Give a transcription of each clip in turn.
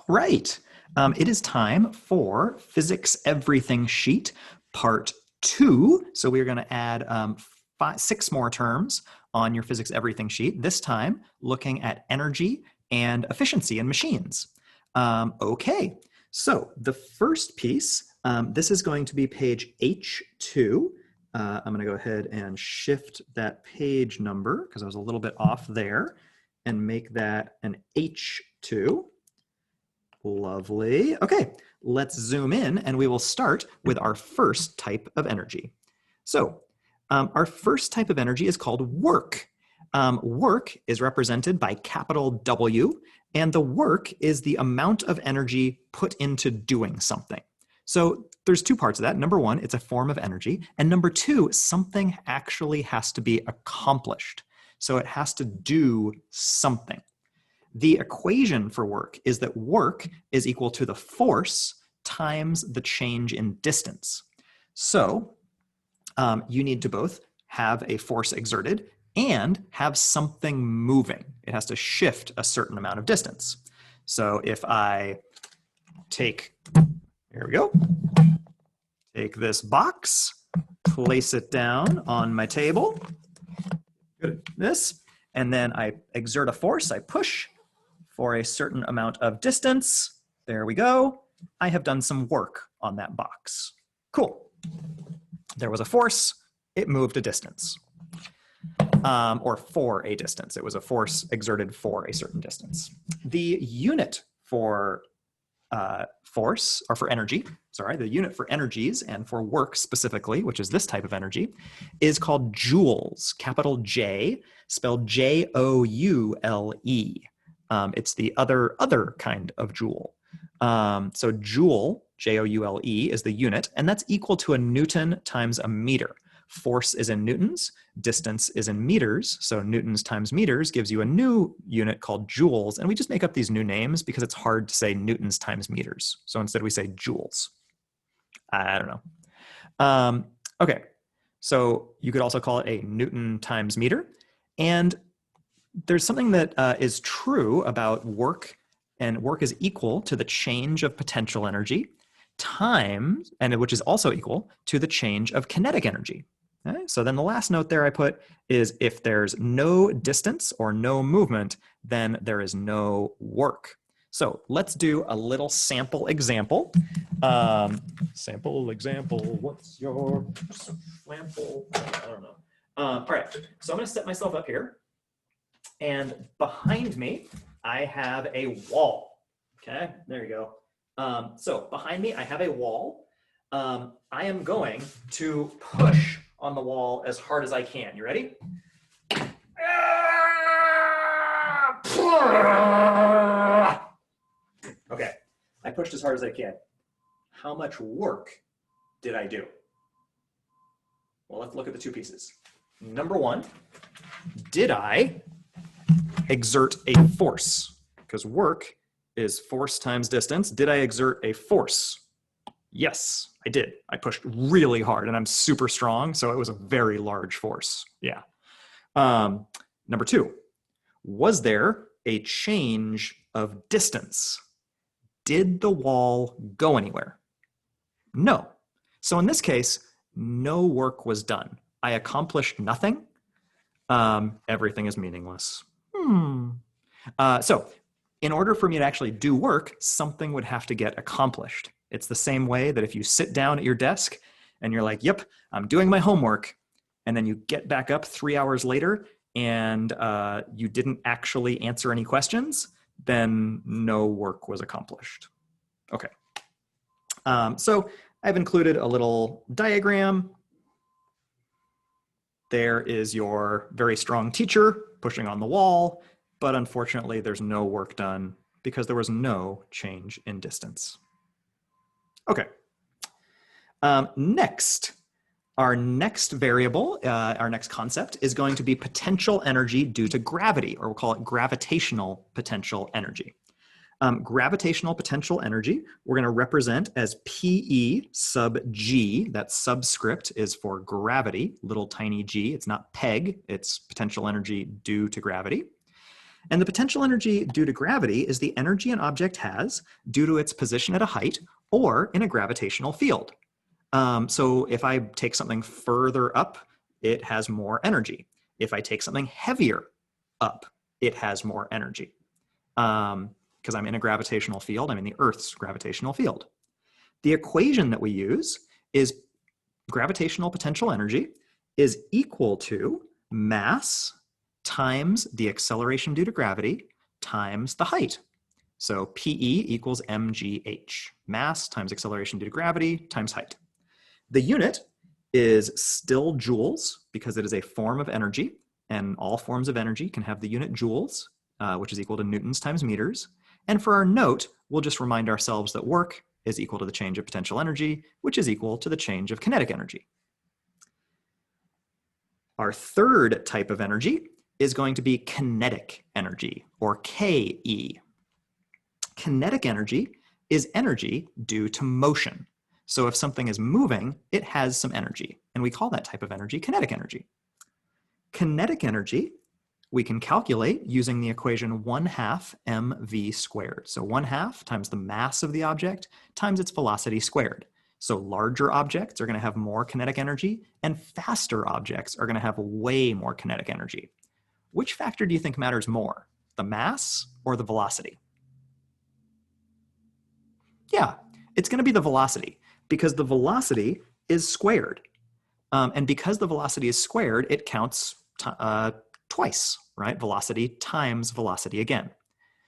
Right. It is time for Physics Everything Sheet, Part 2. So we're going to add six more terms on your Physics Everything Sheet, this time looking at energy and efficiency in machines. Okay, so the first piece, this is going to be page H2. I'm going to go ahead and shift that page number because I was a little bit off there and make that an H2. Lovely. Okay, let's zoom in and we will start with our first type of energy. So our first type of energy is called work. Work is represented by capital W, and the work is the amount of energy put into doing something. So there's two parts of that. Number one, it's a form of energy. And number two, something actually has to be accomplished. So it has to do something. The equation for work is that work is equal to the force times the change in distance. So you need to both have a force exerted and have something moving. It has to shift a certain amount of distance. So if I take, here we go, take this box, place it down on my table, good, this, and then I exert a force, I push for a certain amount of distance. There we go. I have done some work on that box. Cool. There was a force, it moved a distance. Or for a distance. It was a force exerted for a certain distance. The unit for force, or for energy, sorry, the unit for energies and for work specifically, which is this type of energy, is called joules, capital J, spelled Joule. It's the other kind of joule. So joule, Joule, is the unit, and that's equal to a Newton times a meter. Force is in newtons, distance is in meters, so newtons times meters gives you a new unit called joules, and we just make up these new names because it's hard to say newtons times meters. So instead we say joules. I don't know. Okay, so you could also call it a Newton times meter, and there's something that is true about work, and work is equal to the change of potential energy times, and which is also equal to the change of kinetic energy. Okay? So then the last note there I put is if there's no distance or no movement, then there is no work. So let's do a little sample example. Sample example, what's your sample? I don't know. All right, so I'm gonna set myself up here. And behind me, I have a wall. Okay, there you go. So behind me, I have a wall. I am going to push on the wall as hard as I can. You ready? Okay, I pushed as hard as I can. How much work did I do? Well, let's look at the two pieces. Number one, did I exert a force? Because work is force times distance. Did I exert a force? Yes, I did. I pushed really hard and I'm super strong, so it was a very large force. Yeah. Number two, was there a change of distance? Did the wall go anywhere? No. So in this case, no work was done. I accomplished nothing. Everything is meaningless. So in order for me to actually do work, something would have to get accomplished. It's the same way that if you sit down at your desk and you're like, yep, I'm doing my homework, and then you get back up 3 hours later and you didn't actually answer any questions, then no work was accomplished. Okay. So I've included a little diagram. There is your very strong teacher pushing on the wall, but unfortunately there's no work done because there was no change in distance. Okay. Next, our next variable, our next concept is going to be potential energy due to gravity, or we'll call it gravitational potential energy. Gravitational potential energy, we're going to represent as PE sub G. That subscript is for gravity, little tiny g. It's not PEG, it's potential energy due to gravity. And the potential energy due to gravity is the energy an object has due to its position at a height or in a gravitational field. So if I take something further up, it has more energy. If I take something heavier up, it has more energy. Because I'm in a gravitational field, I'm in the Earth's gravitational field. The equation that we use is gravitational potential energy is equal to mass times the acceleration due to gravity times the height. So PE equals mgh, mass times acceleration due to gravity times height. The unit is still joules because it is a form of energy, and all forms of energy can have the unit joules, which is equal to newtons times meters. And for our note, we'll just remind ourselves that work is equal to the change of potential energy, which is equal to the change of kinetic energy. Our third type of energy is going to be kinetic energy, or KE. Kinetic energy is energy due to motion. So if something is moving, it has some energy, and we call that type of energy kinetic energy. Kinetic energy we can calculate using the equation 1/2 mv squared. So 1/2 times the mass of the object times its velocity squared. So larger objects are going to have more kinetic energy, and faster objects are going to have way more kinetic energy. Which factor do you think matters more, the mass or the velocity? Yeah, it's going to be the velocity, because the velocity is squared. And because the velocity is squared, it counts twice, right? Velocity times velocity again.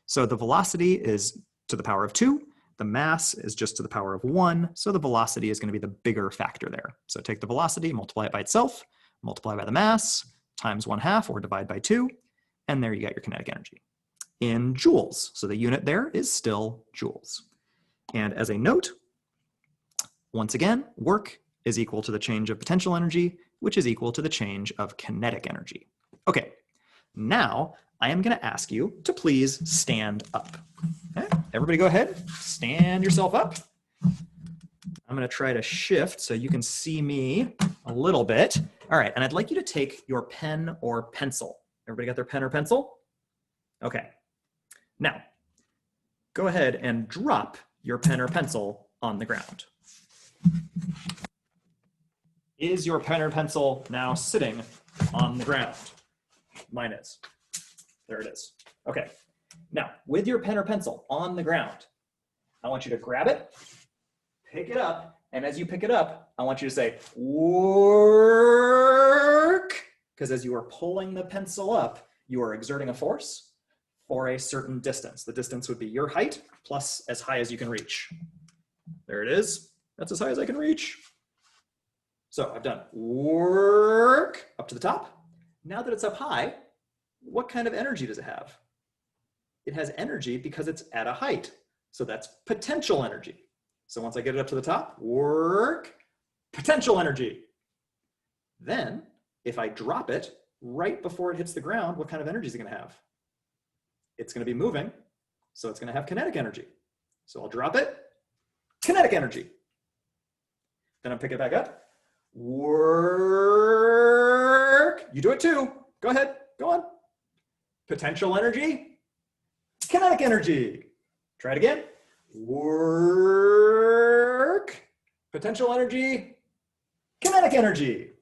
So the velocity is to the power of 2, the mass is just to the power of 1, so the velocity is going to be the bigger factor there. So take the velocity, multiply it by itself, multiply by the mass, times 1/2 or divide by 2, and there you got your kinetic energy in joules. So the unit there is still joules. And as a note, once again, work is equal to the change of potential energy, which is equal to the change of kinetic energy. Okay, now I am going to ask you to please stand up. Okay, everybody go ahead, stand yourself up. I'm going to try to shift so you can see me a little bit. All right, and I'd like you to take your pen or pencil. Everybody got their pen or pencil? Okay, now go ahead and drop your pen or pencil on the ground. Is your pen or pencil now sitting on the ground? Mine is. There it is. Okay. Now, with your pen or pencil on the ground, I want you to grab it, pick it up, and as you pick it up, I want you to say, work, because as you are pulling the pencil up, you are exerting a force for a certain distance. The distance would be your height plus as high as you can reach. There it is. That's as high as I can reach. So I've done work up to the top. Now that it's up high, what kind of energy does it have? It has energy because it's at a height. So that's potential energy. So once I get it up to the top, work, potential energy. Then if I drop it right before it hits the ground, what kind of energy is it going to have? It's going to be moving, so it's going to have kinetic energy. So I'll drop it, kinetic energy. Then I'll pick it back up. Work. You do it too. Go ahead. Go on. Potential energy. Kinetic energy. Try it again. Work. Potential energy. Kinetic energy.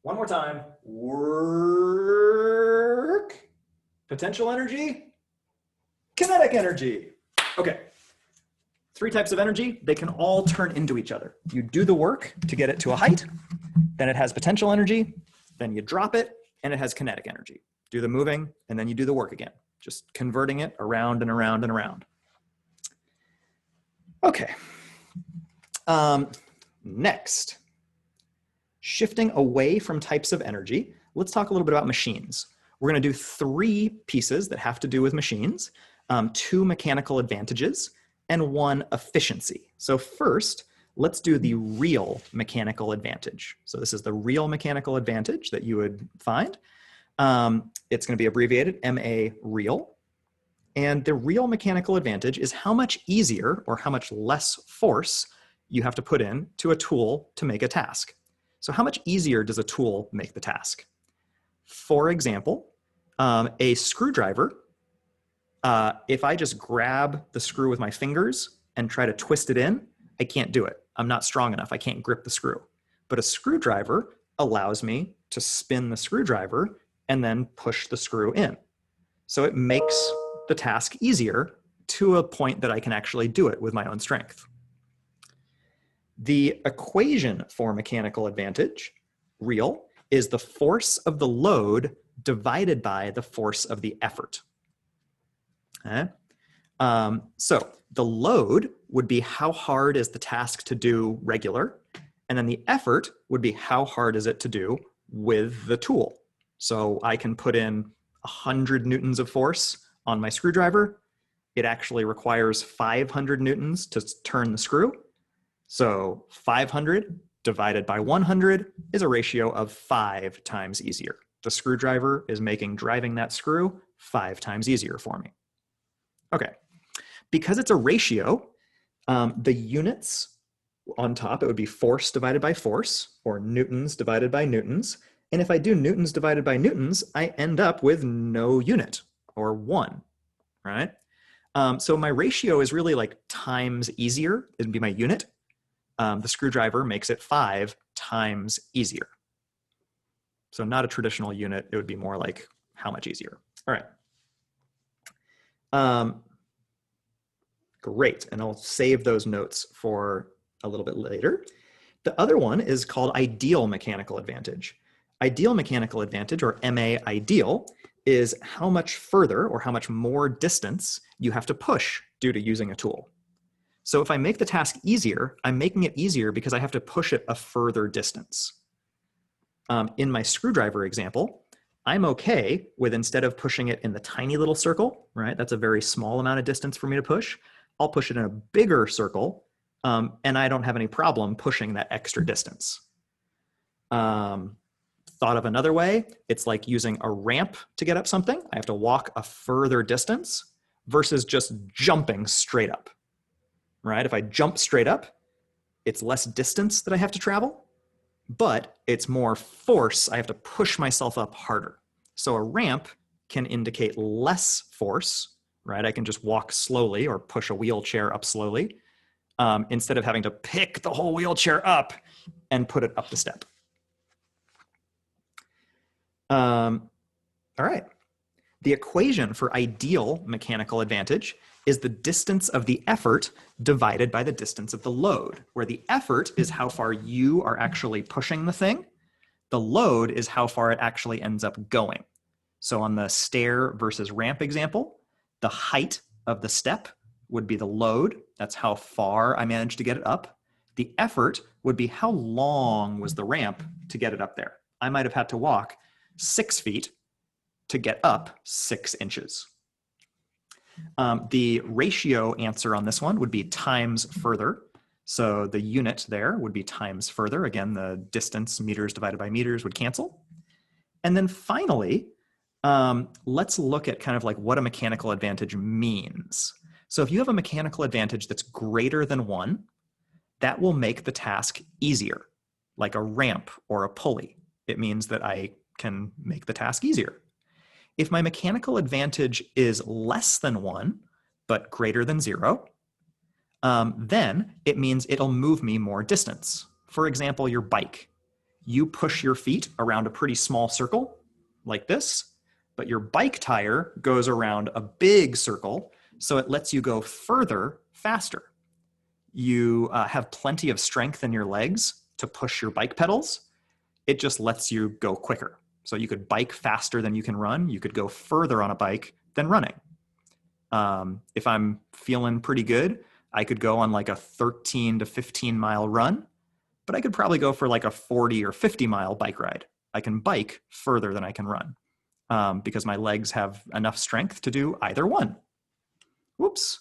One more time. Work. Potential energy. Kinetic energy. Okay. 3 types of energy, they can all turn into each other. You do the work to get it to a height, then it has potential energy, then you drop it, and it has kinetic energy. Do the moving, and then you do the work again, just converting it around and around and around. Okay. Next, shifting away from types of energy, let's talk a little bit about machines. We're going to do 3 pieces that have to do with machines, 2 mechanical advantages, and 1 efficiency. So first, let's do the real mechanical advantage. So this is the real mechanical advantage that you would find. It's going to be abbreviated MA real. And the real mechanical advantage is how much easier or how much less force you have to put in to a tool to make a task. So how much easier does a tool make the task? For example, A screwdriver, if I just grab the screw with my fingers and try to twist it in, I can't do it. I'm not strong enough. I can't grip the screw. But a screwdriver allows me to spin the screwdriver and then push the screw in. So it makes the task easier to a point that I can actually do it with my own strength. The equation for mechanical advantage, real, is the force of the load divided by the force of the effort. Okay? So the load would be how hard is the task to do regular, and then the effort would be how hard is it to do with the tool. So I can put in 100 newtons of force on my screwdriver. It actually requires 500 newtons to turn the screw. So 500 divided by 100 is a ratio of 5 times easier. The screwdriver is making driving that screw 5 times easier for me. Okay, because it's a ratio, the units on top, it would be force divided by force, or newtons divided by newtons. And if I do newtons divided by newtons, I end up with no unit, or 1, right? So my ratio is really like times easier, it'd be my unit. The screwdriver makes it 5 times easier. So not a traditional unit, it would be more like how much easier. All right. Great, and I'll save those notes for a little bit later. The other one is called ideal mechanical advantage. Ideal mechanical advantage, or MA ideal, is how much further or how much more distance you have to push due to using a tool. So if I make the task easier, I'm making it easier because I have to push it a further distance. In my screwdriver example, I'm okay with, instead of pushing it in the tiny little circle, right? That's a very small amount of distance for me to push. I'll push it in a bigger circle, and I don't have any problem pushing that extra distance. Thought of another way, it's like using a ramp to get up something. I have to walk a further distance versus just jumping straight up, right? If I jump straight up, it's less distance that I have to travel, but it's more force. I have to push myself up harder. So a ramp can indicate less force, right? I can just walk slowly or push a wheelchair up slowly, instead of having to pick the whole wheelchair up and put it up the step. All right. The equation for ideal mechanical advantage is the distance of the effort divided by the distance of the load, where the effort is how far you are actually pushing the thing. The load is how far it actually ends up going. So on the stair versus ramp example, the height of the step would be the load. That's how far I managed to get it up. The effort would be how long was the ramp to get it up there. I might have had to walk 6 feet to get up 6 inches. The ratio answer on this one would be times further. So the unit there would be times further. Again, the distance, meters divided by meters, would cancel. And then finally, let's look at kind of like what a mechanical advantage means. So if you have a mechanical advantage that's greater than 1, that will make the task easier, like a ramp or a pulley. It means that I can make the task easier. If my mechanical advantage is less than 1, but greater than 0, then it means it'll move me more distance. For example, your bike. You push your feet around a pretty small circle, like this, but your bike tire goes around a big circle, so it lets you go further, faster. You have plenty of strength in your legs to push your bike pedals. It just lets you go quicker. So you could bike faster than you can run. You could go further on a bike than running. If I'm feeling pretty good, I could go on like a 13 to 15 mile run, but I could probably go for like a 40 or 50 mile bike ride. I can bike further than I can run, because my legs have enough strength to do either one. Whoops.